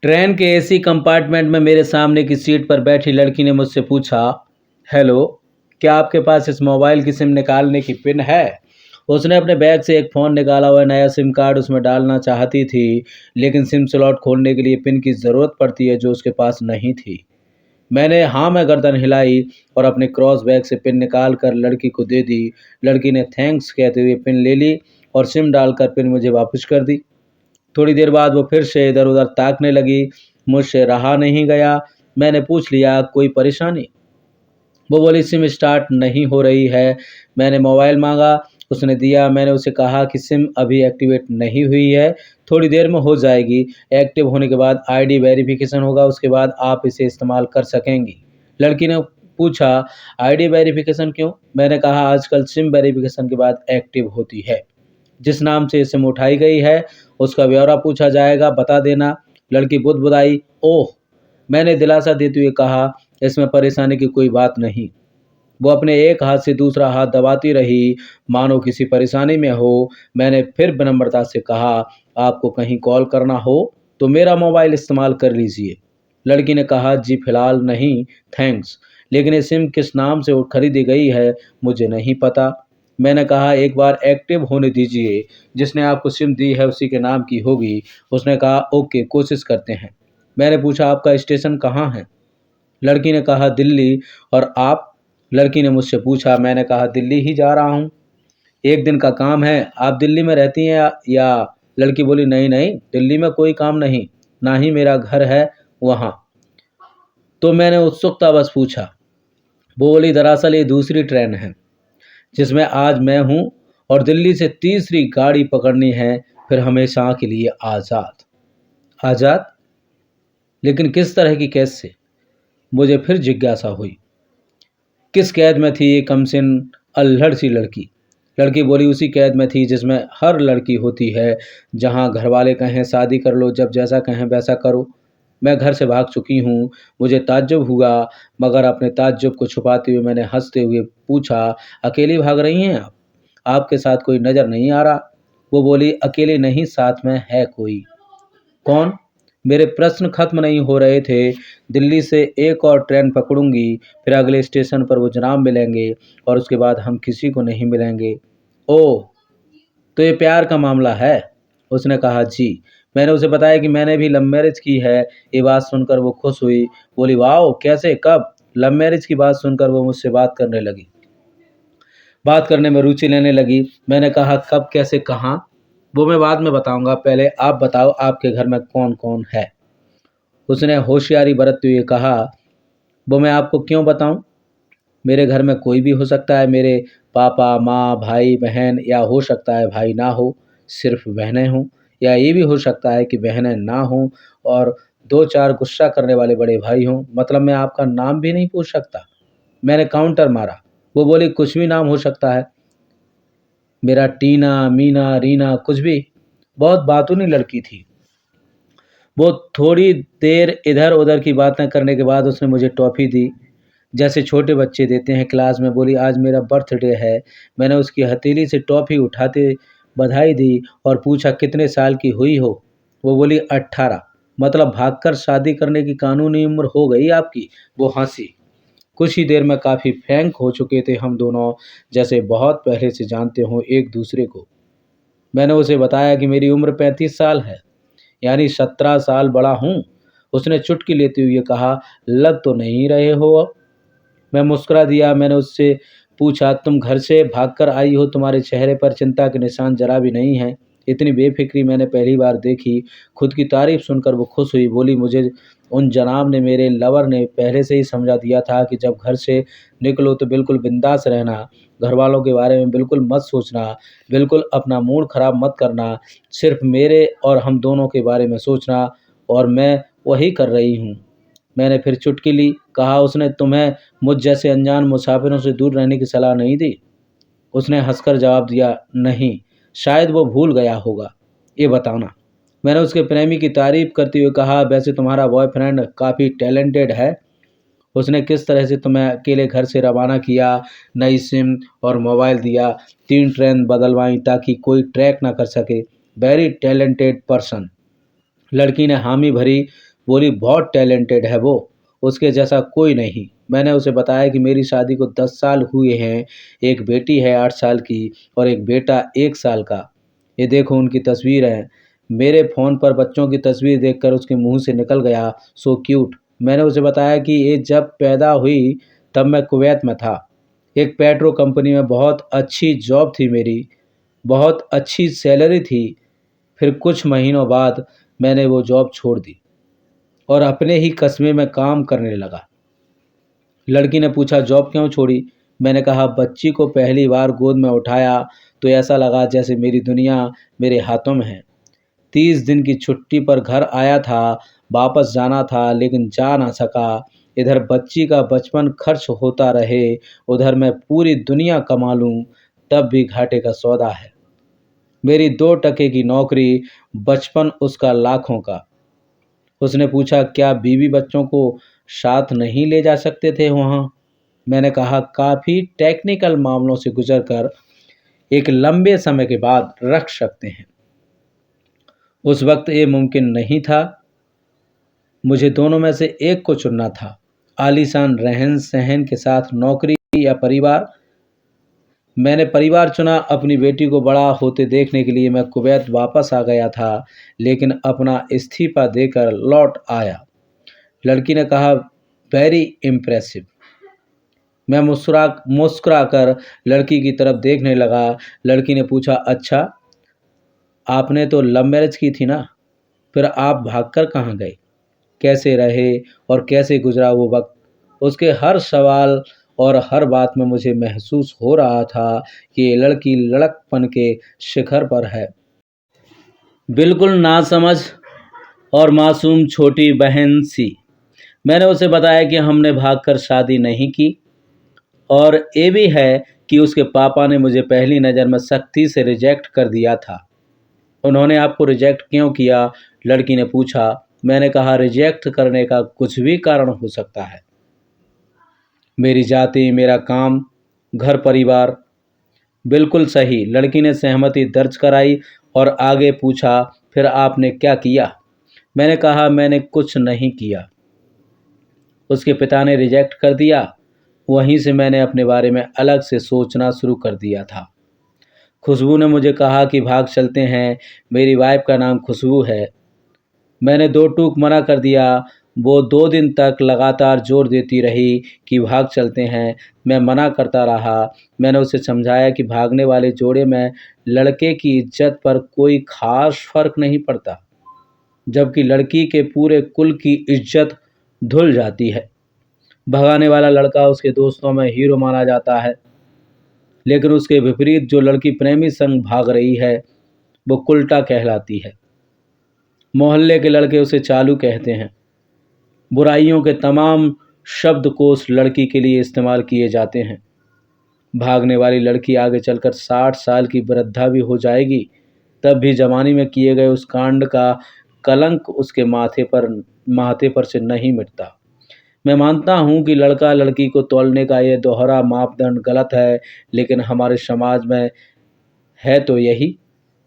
Train के AC compartment में मेरे सामने की सीट पर बैठी लड़की ने मुझसे पूछा, हेलो, क्या आपके पास इस मोबाइल की सिम निकालने की पिन है? उसने अपने बैग से एक फ़ोन निकाला हुआ नया सिम कार्ड उसमें डालना चाहती थी, लेकिन सिम स्लॉट खोलने के लिए पिन की ज़रूरत पड़ती है जो उसके पास नहीं थी। मैंने हाँ में गर्दन हिलाई और अपने क्रॉस बैग से पिन निकाल कर लड़की को दे दी। लड़की ने थैंक्स कहते हुए पिन ले ली और सिम डालकर पिन मुझे वापस कर दी। थोड़ी देर बाद वो फिर से इधर-उधर ताकने लगी। मुझसे रहा नहीं गया। मैंने पूछ लिया, कोई परेशानी? वो बोली, सिम स्टार्ट नहीं हो रही है। मैंने मोबाइल माँगा, उसने दिया। मैंने उसे कहा कि सिम अभी एक्टिवेट नहीं हुई है, थोड़ी देर में हो जाएगी। एक्टिव होने के बाद आईडी वेरिफ़िकेशन होगा, उसके बाद आप इसे इस्तेमाल कर सकेंगी। लड़की ने पूछा, आईडी वेरिफ़िकेशन क्यों? मैंने कहा, आजकल सिम वेरिफ़िकेशन के बाद एक्टिव होती है। जिस नाम से सिम उठाई गई है, उसका ब्यौरा पूछा जाएगा, बता देना। लड़की बुदबुदाई, ओह! मैंने दिलासा देते हुए कहा, इसमें परेशानी की कोई बात नहीं। वो अपने एक हाथ से दूसरा हाथ दबाती रही, मानो किसी परेशानी में हो। मैंने फिर विनम्रता से कहा, आपको कहीं कॉल करना हो, तो मेरा मोबाइल इस्तेमाल कर लीजिए। लड़की ने कहा, जी फ़िलहाल नहीं, थैंक्स। लेकिन ये सिम किस नाम से खरीदी गई है, मुझे नहीं पता। मैंने कहा, एक बार एक्टिव होने दीजिए, जिसने आपको सिम दी है उसी के नाम की होगी। उसने कहा, ओके, कोशिश करते हैं। मैंने पूछा, आपका स्टेशन कहाँ है? लड़की ने कहा, दिल्ली। और आप? लड़की ने मुझसे पूछा। मैंने कहा, दिल्ली ही जा रहा हूँ, एक दिन का काम है। आप दिल्ली में रहती हैं या? लड़की बोली, नहीं नहीं, दिल्ली में कोई काम नहीं, ना ही मेरा घर है वहाँ। तो मैंने उत्सुकतावश पूछा। वो बोली, दरअसल ये दूसरी ट्रेन है जिसमें आज मैं हूँ, और दिल्ली से तीसरी गाड़ी पकड़नी है, फिर हमेशा के लिए आज़ाद। आज़ाद? लेकिन किस तरह की कैद से? मुझे फिर जिज्ञासा हुई। किस कैद में थी ये कमसिन अल्हड़ सी लड़की? लड़की बोली, उसी कैद में थी जिसमें हर लड़की होती है, जहाँ घर वाले कहें शादी कर लो, जब जैसा कहें वैसा करो। मैं घर से भाग चुकी हूँ। मुझे ताज्जुब हुआ, मगर अपने ताज्जुब को छुपाते हुए मैंने हंसते हुए पूछा, अकेली भाग रही हैं आप? आपके साथ कोई नज़र नहीं आ रहा? वो बोली, अकेले नहीं, साथ में है कोई। कौन? मेरे प्रश्न खत्म नहीं हो रहे थे। दिल्ली से एक और ट्रेन पकड़ूंगी, फिर अगले स्टेशन पर वो जनाब मिलेंगे, और उसके बाद हम किसी को नहीं मिलेंगे। ओह, तो ये प्यार का मामला है? उसने कहा, जी। मैंने उसे बताया कि मैंने भी लव मैरिज की है। ये बात सुनकर वो खुश हुई। बोली, वाह, कैसे, कब? लव मैरिज की बात सुनकर वो मुझसे बात करने में रुचि लेने लगी। मैंने कहा, कब, कैसे, कहाँ? वो मैं बाद में बताऊंगा, पहले आप बताओ, आपके घर में कौन कौन है? उसने होशियारी बरतते हुए कहा, वो मैं आपको क्यों बताऊं? मेरे घर में कोई भी हो सकता है, मेरे पापा, माँ, भाई, बहन, या हो सकता है भाई ना हो, सिर्फ बहनें हों, या ये भी हो सकता है कि बहनें ना हों और दो चार गुस्सा करने वाले बड़े भाई हों। मतलब मैं आपका नाम भी नहीं पूछ सकता? मैंने काउंटर मारा। वो बोली, कुछ भी नाम हो सकता है, मेरा टीना, मीना, रीना, कुछ भी। बहुत बातूनी लड़की थी वो। थोड़ी देर इधर उधर की बातें करने के बाद उसने मुझे टॉफ़ी दी, जैसे छोटे बच्चे देते हैं क्लास में। बोली, आज मेरा बर्थडे है। मैंने उसकी हथेली से टॉफ़ी उठाते बधाई दी और पूछा, कितने साल की हुई हो? वो बोली, 18। मतलब भागकर शादी करने की कानूनी उम्र हो गई आपकी? वो हंसी। कुछ ही देर में काफ़ी फ्रैंक हो चुके थे हम दोनों, जैसे बहुत पहले से जानते हों एक दूसरे को। मैंने उसे बताया कि मेरी उम्र 35 साल है, यानी 17 साल बड़ा हूँ। उसने चुटकी लेते हुए कहा, लग तो नहीं रहे हो अब। मैं मुस्कुरा दिया। मैंने उससे पूछा, तुम घर से भागकर आई हो, तुम्हारे चेहरे पर चिंता के निशान जरा भी नहीं हैं। इतनी बेफिक्री मैंने पहली बार देखी। खुद की तारीफ सुनकर वो खुश हुई। बोली, मुझे उन जनाब ने, मेरे लवर ने पहले से ही समझा दिया था कि जब घर से निकलो तो बिल्कुल बिंदास रहना, घर वालों के बारे में बिल्कुल मत सोचना, बिल्कुल अपना मूड ख़राब मत करना, सिर्फ मेरे और हम दोनों के बारे में सोचना, और मैं वही कर रही हूँ। मैंने फिर चुटकी ली। कहा, उसने तुम्हें मुझ जैसे अनजान मुसाफिरों से दूर रहने की सलाह नहीं दी? उसने हंसकर जवाब दिया, नहीं, शायद वो भूल गया होगा। ये बताना। मैंने उसके प्रेमी की तारीफ करते हुए कहा, वैसे तुम्हारा बॉयफ्रेंड काफ़ी टैलेंटेड है। उसने किस तरह से तुम्हें अकेले घर से रवाना किया, नई सिम और मोबाइल दिया, 3 ट्रेन बदलवाई ताकि कोई ट्रैक ना कर सके। Very talented person. लड़की ने हामी भरी। बोली बहुत टैलेंटेड है वो, उसके जैसा कोई नहीं। मैंने उसे बताया कि मेरी शादी को 10 साल हुए हैं, एक बेटी है 8 साल की और एक बेटा 1 साल का। ये देखो उनकी तस्वीर है। मेरे फ़ोन पर बच्चों की तस्वीर देखकर उसके मुँह से निकल गया, सो क्यूट। मैंने उसे बताया कि ये जब पैदा हुई तब मैं कुवैत में था। एक पेट्रो कंपनी में बहुत अच्छी जॉब थी मेरी, बहुत अच्छी सैलरी थी। फिर कुछ महीनों बाद मैंने वो जॉब छोड़ दी और अपने ही कस्बे में काम करने लगा। लड़की ने पूछा जॉब क्यों छोड़ी? मैंने कहा बच्ची को पहली बार गोद में उठाया तो ऐसा लगा जैसे मेरी दुनिया मेरे हाथों में है। 30 दिन की छुट्टी पर घर आया था, वापस जाना था लेकिन जा ना सका। इधर बच्ची का बचपन खर्च होता रहे, उधर मैं पूरी दुनिया कमा लूं, तब भी घाटे का सौदा है। मेरी 2 टके की नौकरी, बचपन उसका लाखों का। उसने पूछा क्या बीवी बच्चों को साथ नहीं ले जा सकते थे वहाँ? मैंने कहा काफ़ी टेक्निकल मामलों से गुजरकर एक लंबे समय के बाद रख सकते हैं। उस वक्त ये मुमकिन नहीं था। मुझे दोनों में से एक को चुनना था, आलीशान रहन सहन के साथ नौकरी या परिवार। मैंने परिवार चुना। अपनी बेटी को बड़ा होते देखने के लिए मैं कुवैत वापस आ गया था, लेकिन अपना इस्तीफा देकर लौट आया। लड़की ने कहा वेरी इम्प्रेसिव। मैं मुस्कुराकर लड़की की तरफ देखने लगा। लड़की ने पूछा अच्छा, आपने तो लव मैरिज की थी ना, फिर आप भागकर कहाँ गए? कैसे रहे और कैसे गुजरा वो वक्त? उसके हर सवाल और हर बात में मुझे महसूस हो रहा था कि ये लड़की लड़कपन के शिखर पर है, बिल्कुल नासमझ और मासूम छोटी बहन सी। मैंने उसे बताया कि हमने भागकर शादी नहीं की और ये भी है कि उसके पापा ने मुझे पहली नज़र में सख्ती से रिजेक्ट कर दिया था। उन्होंने आपको रिजेक्ट क्यों किया? लड़की ने पूछा। मैंने कहा रिजेक्ट करने का कुछ भी कारण हो सकता है, मेरी जाति, मेरा काम, घर परिवार। बिल्कुल सही। लड़की ने सहमति दर्ज कराई और आगे पूछा फिर आपने क्या किया? मैंने कहा मैंने कुछ नहीं किया, उसके पिता ने रिजेक्ट कर दिया। वहीं से मैंने अपने बारे में अलग से सोचना शुरू कर दिया था। खुशबू ने मुझे कहा कि भाग चलते हैं, मेरी वाइफ का नाम खुशबू है। मैंने दो टूक मना कर दिया। वो 2 दिन तक लगातार जोर देती रही कि भाग चलते हैं। मैं मना करता रहा। मैंने उसे समझाया कि भागने वाले जोड़े में लड़के की इज्जत पर कोई खास फर्क नहीं पड़ता, जबकि लड़की के पूरे कुल की इज्जत धुल जाती है। भगाने वाला लड़का उसके दोस्तों में हीरो माना जाता है, लेकिन उसके विपरीत जो लड़की प्रेमी संग भाग रही है वो कुल्टा कहलाती है। मोहल्ले के लड़के उसे चालू कहते हैं। बुराइयों के तमाम शब्दकोश लड़की के लिए इस्तेमाल किए जाते हैं। भागने वाली लड़की आगे चलकर 60 साल की वृद्धा भी हो जाएगी, तब भी जवानी में किए गए उस कांड का कलंक उसके माथे पर से नहीं मिटता। मैं मानता हूँ कि लड़का लड़की को तौलने का ये दोहरा मापदंड गलत है, लेकिन हमारे समाज में है तो यही।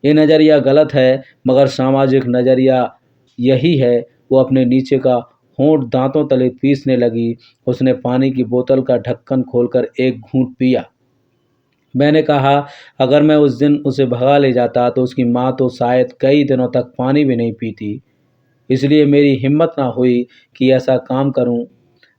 ये नज़रिया गलत है, मगर सामाजिक नज़रिया यही है। वो अपने नीचे का होंठ दांतों तले पीसने लगी। उसने पानी की बोतल का ढक्कन खोलकर एक घूंट पिया। मैंने कहा अगर मैं उस दिन उसे भगा ले जाता तो उसकी माँ तो शायद कई दिनों तक पानी भी नहीं पीती। इसलिए मेरी हिम्मत ना हुई कि ऐसा काम करूं।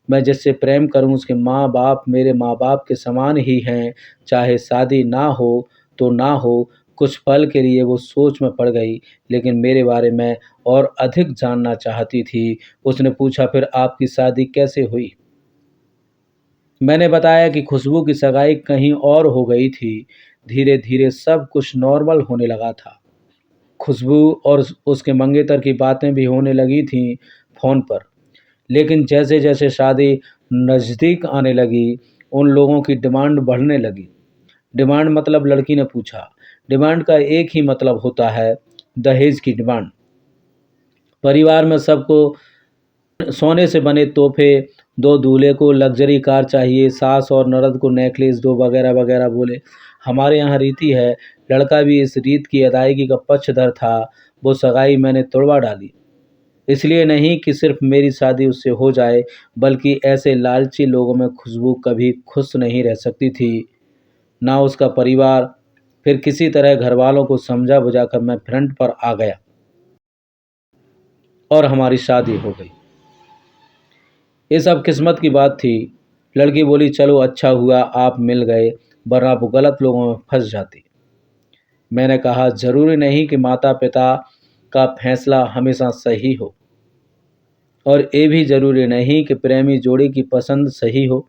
मैं जिससे प्रेम करूं उसके माँ बाप मेरे माँ बाप के समान ही हैं, चाहे शादी ना हो तो ना हो। कुछ पल के लिए वो सोच में पड़ गई, लेकिन मेरे बारे में और अधिक जानना चाहती थी। उसने पूछा फिर आपकी शादी कैसे हुई? मैंने बताया कि खुशबू की सगाई कहीं और हो गई थी। धीरे धीरे सब कुछ नॉर्मल होने लगा था। खुशबू और उसके मंगेतर की बातें भी होने लगी थीं फ़ोन पर। लेकिन जैसे जैसे शादी नज़दीक आने लगी, उन लोगों की डिमांड बढ़ने लगी। डिमांड मतलब? लड़की ने पूछा। डिमांड का एक ही मतलब होता है, दहेज की डिमांड। परिवार में सबको सोने से बने तोहफे, दो दूल्हे को लग्जरी कार चाहिए, सास और ननद को नेकलेस दो, वगैरह वगैरह बोले। हमारे यहाँ रीति है। लड़का भी इस रीत की अदायगी का पक्षधर था। वो सगाई मैंने तुड़वा डाली। इसलिए नहीं कि सिर्फ मेरी शादी उससे हो जाए, बल्कि ऐसे लालची लोगों में खुशबू कभी खुश नहीं रह सकती थी, ना उसका परिवार। फिर किसी तरह घरवालों को समझा बुझाकर मैं फ्रंट पर आ गया और हमारी शादी हो गई। ये सब किस्मत की बात थी। लड़की बोली, चलो अच्छा हुआ आप मिल गए, वरना वो गलत लोगों में फंस जाती। मैंने कहा, जरूरी नहीं कि माता पिता का फैसला हमेशा सही हो, और ये भी जरूरी नहीं कि प्रेमी जोड़ी की पसंद सही हो।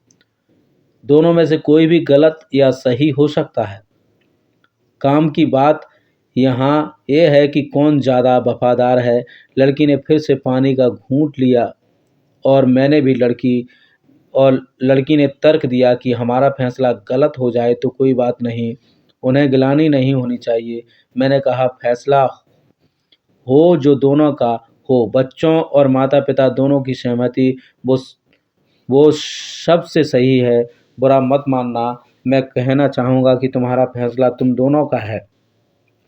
दोनों में से कोई भी गलत या सही हो सकता है। काम की बात यहाँ ये है कि कौन ज़्यादा वफादार है। लड़की ने फिर से पानी का घूंट लिया और मैंने भी लड़की ने तर्क दिया कि हमारा फैसला गलत हो जाए तो कोई बात नहीं, उन्हें गिलानी नहीं होनी चाहिए। मैंने कहा, फैसला हो जो दोनों का हो, बच्चों और माता पिता दोनों की सहमति, वो वो सबसे सही है। बुरा मत मानना, मैं कहना चाहूँगा कि तुम्हारा फैसला तुम दोनों का है,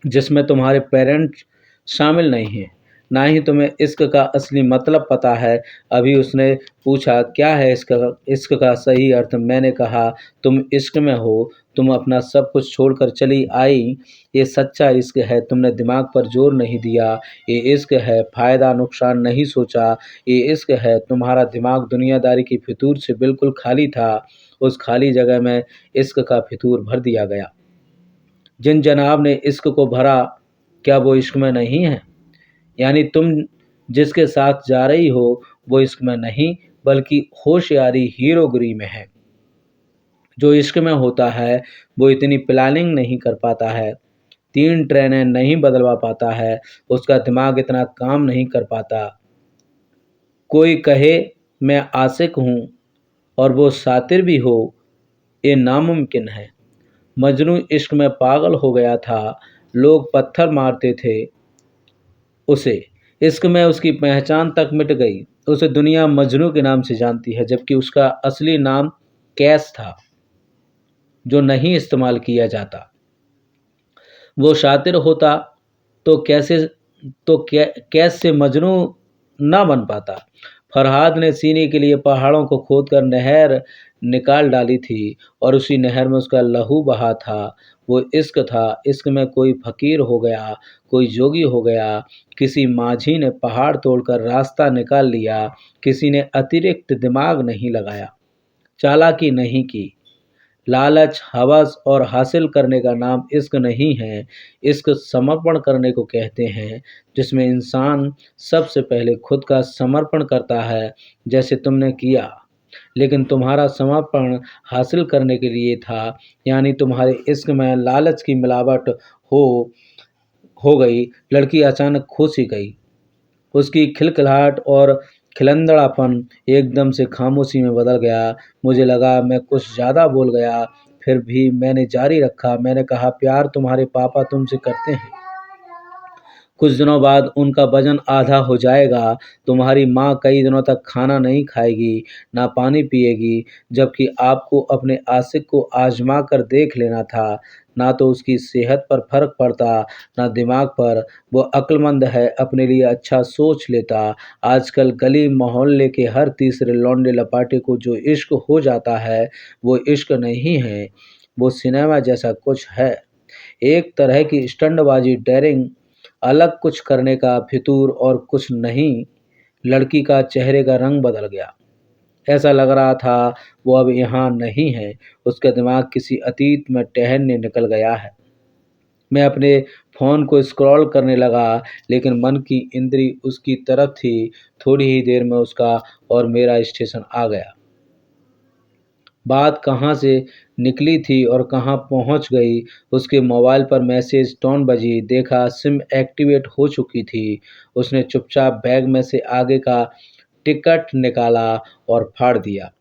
जिसमें तुम्हारे पेरेंट्स शामिल नहीं हैं। ना ही तुम्हें इश्क का असली मतलब पता है। अभी उसने पूछा, क्या है इश्क का सही अर्थ? मैंने कहा, तुम इश्क में हो, तुम अपना सब कुछ छोड़कर चली आई। ये सच्चा इश्क है, तुमने दिमाग पर जोर नहीं दिया। ये इश्क है, फ़ायदा नुकसान नहीं सोचा। ये इश्क है, तुम्हारा दिमाग दुनियादारी की फितूर से बिल्कुल खाली था। उस खाली जगह में इश्क का फितूर भर दिया गया। जिन जनाब ने इश्क को भरा, क्या वो इश्क में नहीं है? यानी तुम जिसके साथ जा रही हो वो इश्क में नहीं, बल्कि होशियारी हीरोगिरी में है। जो इश्क में होता है वो इतनी प्लानिंग नहीं कर पाता है, 3 ट्रेनें नहीं बदलवा पाता है, उसका दिमाग इतना काम नहीं कर पाता। कोई कहे मैं आशिक हूँ और वो शातिर भी हो, ये नामुमकिन है। मजनू इश्क में पागल हो गया था, लोग पत्थर मारते थे उसे। इश्क में उसकी पहचान तक मिट गई। उसे दुनिया मजनू के नाम से जानती है, जबकि उसका असली नाम कैस था, जो नहीं इस्तेमाल किया जाता। वो शातिर होता तो कैस से मजनू ना बन पाता। फरहाद ने सीने के लिए पहाड़ों को खोदकर नहर निकाल डाली थी, और उसी नहर में उसका लहू बहा था। वो इश्क था। इश्क में कोई फकीर हो गया, कोई जोगी हो गया, किसी माझी ने पहाड़ तोड़कर रास्ता निकाल लिया, किसी ने अतिरिक्त दिमाग नहीं लगाया, चालाकी नहीं की। लालच, हवस और हासिल करने का नाम इश्क नहीं है। इश्क समर्पण करने को कहते हैं, जिसमें इंसान सबसे पहले खुद का समर्पण करता है, जैसे तुमने किया। लेकिन तुम्हारा समर्पण हासिल करने के लिए था, यानी तुम्हारे इश्क में लालच की मिलावट हो हो गई। लड़की अचानक खो सी गई। उसकी खिलखिलाहट और खिलंदड़ापन एकदम से खामोशी में बदल गया। मुझे लगा मैं कुछ ज़्यादा बोल गया, फिर भी मैंने जारी रखा। मैंने कहा, प्यार तुम्हारे पापा तुमसे करते हैं। कुछ दिनों बाद उनका वजन आधा हो जाएगा। तुम्हारी माँ कई दिनों तक खाना नहीं खाएगी, ना पानी पिएगी, जबकि आपको अपने आशिक को आजमा कर देख लेना था। ना तो उसकी सेहत पर फर्क पड़ता, ना दिमाग पर। वो अक्लमंद है, अपने लिए अच्छा सोच लेता। आजकल गली मोहल्ले के हर तीसरे लौंडे लपाटे को जो इश्क हो जाता है, वो इश्क नहीं है, वो सिनेमा जैसा कुछ है। एक तरह की स्टंटबाजी, डेयरिंग, अलग कुछ करने का फितूर, और कुछ नहीं। लड़की का चेहरे का रंग बदल गया। ऐसा लग रहा था वो अब यहाँ नहीं है, उसका दिमाग किसी अतीत में टहलने निकल गया है। मैं अपने फ़ोन को स्क्रॉल करने लगा, लेकिन मन की इंद्री उसकी तरफ थी। थोड़ी ही देर में उसका और मेरा स्टेशन आ गया। बात कहाँ से निकली थी और कहाँ पहुँच गई। उसके मोबाइल पर मैसेज टोन बजी, देखा सिम एक्टिवेट हो चुकी थी। उसने चुपचाप बैग में से आगे का टिकट निकाला और फाड़ दिया।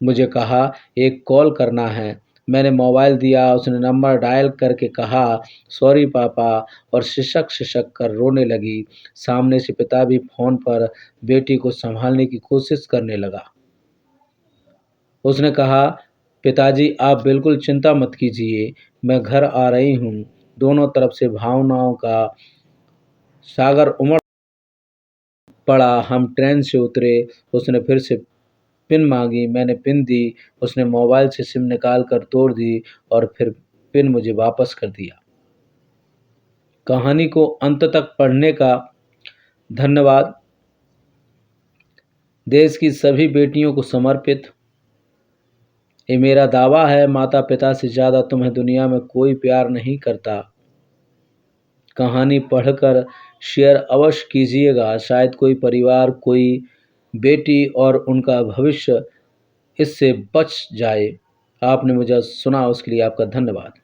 मुझे कहा, एक कॉल करना है। मैंने मोबाइल दिया। उसने नंबर डायल करके कहा, सॉरी पापा, और सिसक सिसक कर रोने लगी। सामने से पिता भी फ़ोन पर बेटी को संभालने की कोशिश करने लगा। उसने कहा, पिताजी आप बिल्कुल चिंता मत कीजिए, मैं घर आ रही हूँ। दोनों तरफ से भावनाओं का सागर उमड़ पड़ा। हम ट्रेन से उतरे। उसने फिर से पिन मांगी, मैंने पिन दी। उसने मोबाइल से सिम निकाल कर तोड़ दी और फिर पिन मुझे वापस कर दिया। कहानी को अंत तक पढ़ने का धन्यवाद। देश की सभी बेटियों को समर्पित। ये मेरा दावा है, माता पिता से ज़्यादा तुम्हें दुनिया में कोई प्यार नहीं करता। कहानी पढ़कर शेयर अवश्य कीजिएगा, शायद कोई परिवार, कोई बेटी और उनका भविष्य इससे बच जाए। आपने मुझे सुना उसके लिए आपका धन्यवाद।